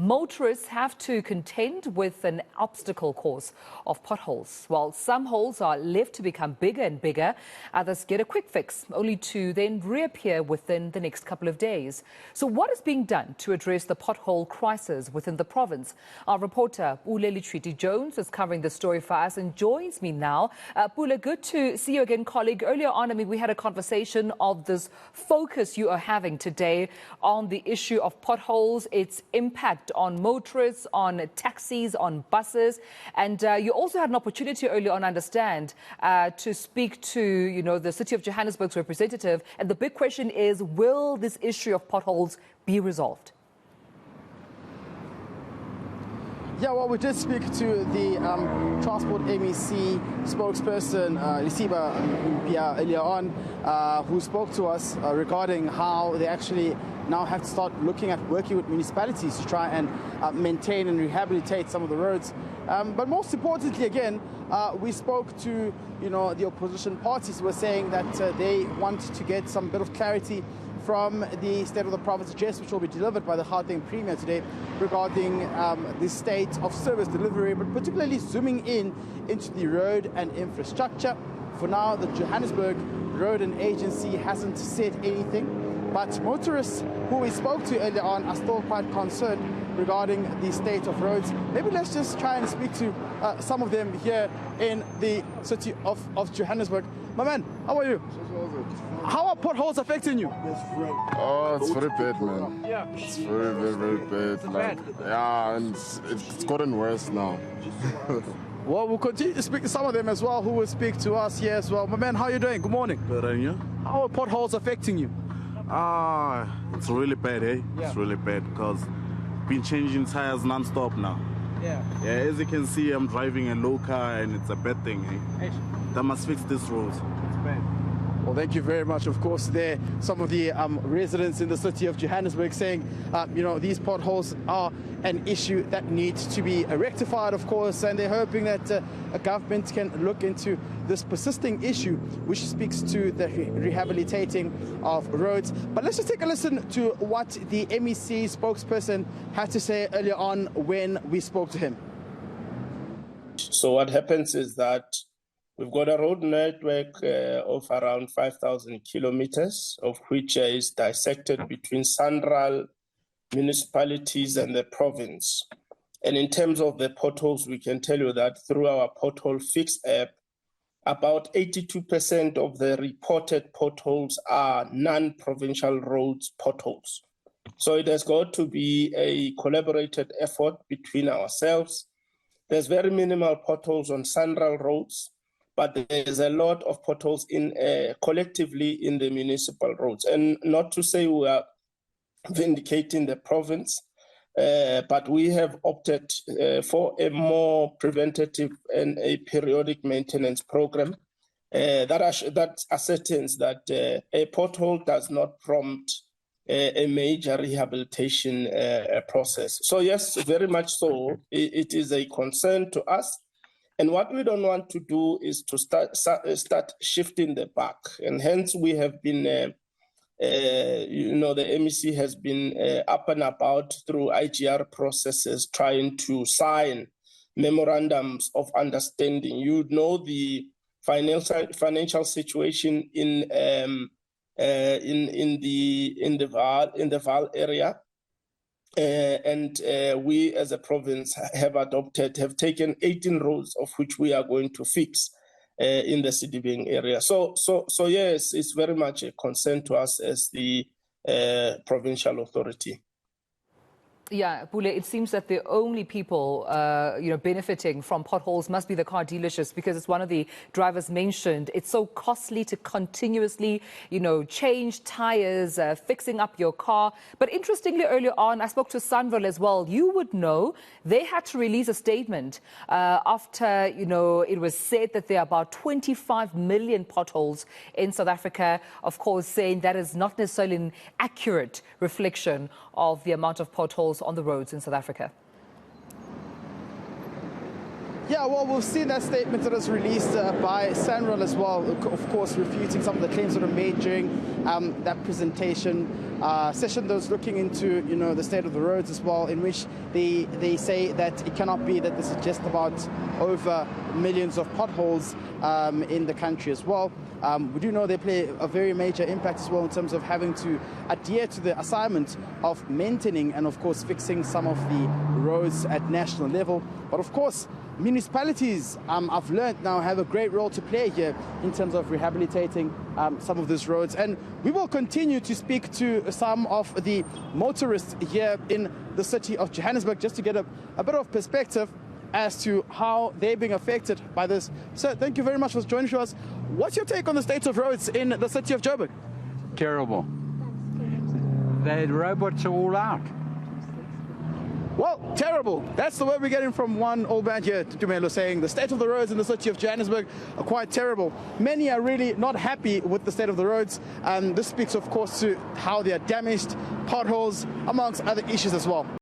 Motorists have to contend with an obstacle course of potholes. While some holes are left to become bigger and bigger, others get a quick fix, only to then reappear within the next couple of days. So what is being done to address the pothole crisis within the province? Our reporter, Pule Letshwiti-Jones, is covering the story for us and joins me now. Pule, good to see you again, colleague. Earlier on, we had a conversation of this focus you are having today on the issue of potholes, its impact on motorists, on taxis, on buses. And you also had an opportunity earlier on, I understand, to speak to, the City of Johannesburg's representative. And the big question is, will this issue of potholes be resolved? Yeah, well, we did speak to the Transport MEC spokesperson, Lisiba earlier on, who spoke to us regarding how they actually now have to start looking at working with municipalities to try and maintain and rehabilitate some of the roads. But most importantly, again, we spoke to, the opposition parties who were saying that they want to get some bit of clarity from the State of the Province address, which will be delivered by the Gauteng Premier today, regarding the state of service delivery, but particularly zooming into the road and infrastructure. For now, the Johannesburg Road and Agency hasn't said anything, but motorists who we spoke to earlier on are still quite concerned regarding the state of roads. Maybe let's just try and speak to some of them here in the city of Johannesburg. My man, how are you? How are potholes affecting you? Oh, it's very bad, man. Yeah. It's very, very, very bad. Yeah, and it's gotten worse now. Well, we'll continue to speak to some of them as well, who will speak to us here as well. My man, how are you doing? Good morning. Good, and you? How are potholes affecting you? It's really bad, eh? Yeah. It's really bad because been changing tires non-stop now. Yeah. Yeah, as you can see, I'm driving a low car and it's a bad thing, eh? They must fix this road. It's bad. Well, thank you very much. Of course, there some of the residents in the city of Johannesburg saying, these potholes are an issue that needs to be rectified, of course, and they're hoping that a government can look into this persisting issue, which speaks to the rehabilitating of roads. But let's just take a listen to what the MEC spokesperson had to say earlier on when we spoke to him. So what happens is that we've got a road network of around 5,000 kilometers, of which is dissected between central municipalities and the province. And in terms of the potholes, we can tell you that through our Pothole Fix app, about 82% of the reported potholes are non-provincial roads potholes. So it has got to be a collaborated effort between ourselves. There's very minimal potholes on central roads, but there's a lot of potholes collectively in the municipal roads. And not to say we are vindicating the province, but we have opted for a more preventative and a periodic maintenance program that ascertains that a pothole does not prompt a major rehabilitation process. So yes, very much so. It is a concern to us. And what we don't want to do is to start shifting the buck. And hence we have been, the MEC has been up and about through IGR processes trying to sign memorandums of understanding. You know the financial situation in the Vaal area. And we as a province have taken 18 roads, of which we are going to fix in the Sidibeng area. So yes, it's very much a concern to us as the provincial authority. Yeah, Pule, it seems that the only people, benefiting from potholes must be the car dealerships, because it's one of the drivers mentioned. It's so costly to continuously, change tires, fixing up your car. But interestingly, earlier on, I spoke to Sanral as well. You would know they had to release a statement after, it was said that there are about 25 million potholes in South Africa. Of course, saying that is not necessarily an accurate reflection of the amount of potholes on the roads in South Africa. Yeah, well, we've seen that statement that was released by Sanral as well, of course, refuting some of the claims that were made during that presentation session that was looking into, the state of the roads as well, in which they say that it cannot be that this is just about over millions of potholes in the country as well. We do know they play a very major impact as well in terms of having to adhere to the assignment of maintaining and, of course, fixing some of the roads at national level. But, of course, municipalities, I've learned now, have a great role to play here in terms of rehabilitating some of these roads. And we will continue to speak to some of the motorists here in the city of Johannesburg just to get a bit of perspective as to how they're being affected by this. Sir, thank you very much for joining us. What's your take on the state of roads in the city of Joburg? Terrible. The robots are all out. Well, terrible. That's the word we're getting from one old man here, Tumelo, saying the state of the roads in the city of Johannesburg are quite terrible. Many are really not happy with the state of the roads, and this speaks, of course, to how they are damaged, potholes, amongst other issues as well.